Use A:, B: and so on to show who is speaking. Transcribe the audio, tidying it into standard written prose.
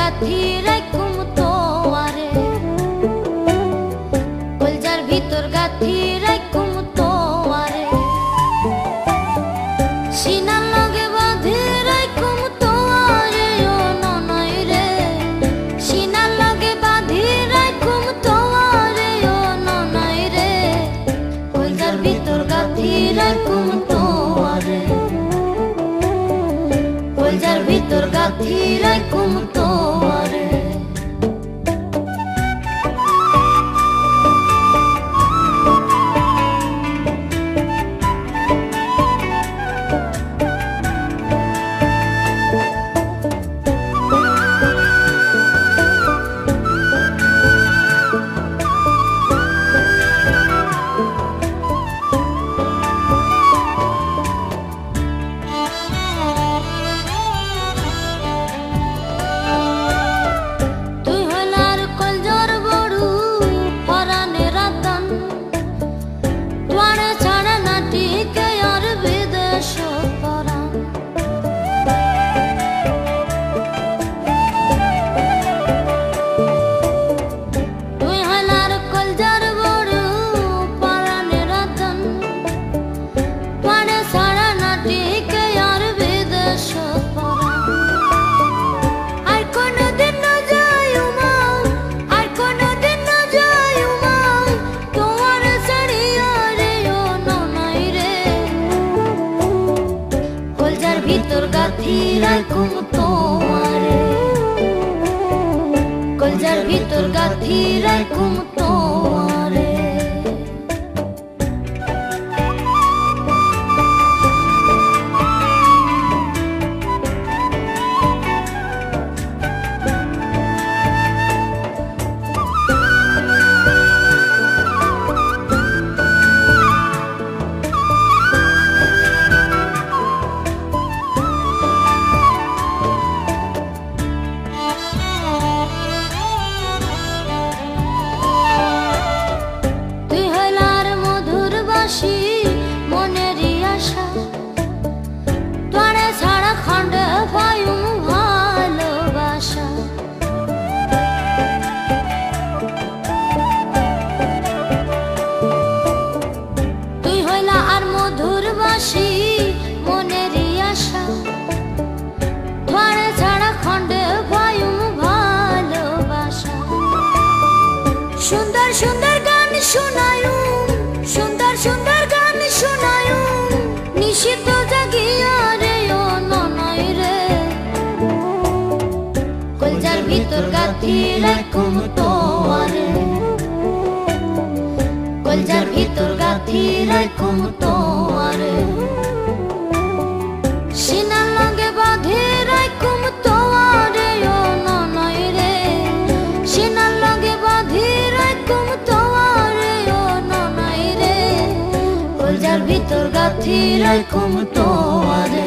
A: গাথি রাখুম তোয়ারে, কলজার ভিতর গাথি রাখুম তোয়ারে, সিনার লগে বাঁধি রাখুম তোয়ারে ও ননই রে, সিনার লগে বাঁধি রাখুম তোয়ারে ও ননই রে, কলজার ভিতর গাথি রাখুম তোয়ারে, কলজার ভিতর গাথি রাখুম তোয়ারে। ভিতর গাথি রাখুম তোয়ারে, কলজার ভিতর গাথি রাখুম তোয়ারে। মনেরই আশা তোরে ছাড়া খন্ডে পায়ুম ভালোবাসা, তুই হইলা আর মধুর বাসি মনেরই আশা, তোরে ছাড়া খন্ডে পায়ুম ভালোবাসা। সুন্দর সুন্দর গান শোনায়ুম, সুন্দর সুন্দর গান শোনায়ুম, নিশিত জাগিয়া রে ও ননই রে, কলজার ভিতর গাথি রাখুম তোয়ারে, কলজার ভিতর গাথি রাখুম তোয়ারে, সিনার লগে বাঁধি রাখুম তোয়ারে ও ননই রে, সিনার লগে বাঁধি রাখুম তোয়ারে ও ননই রে, কলজার ভিতর গাথি রাখুম তোয়ারে।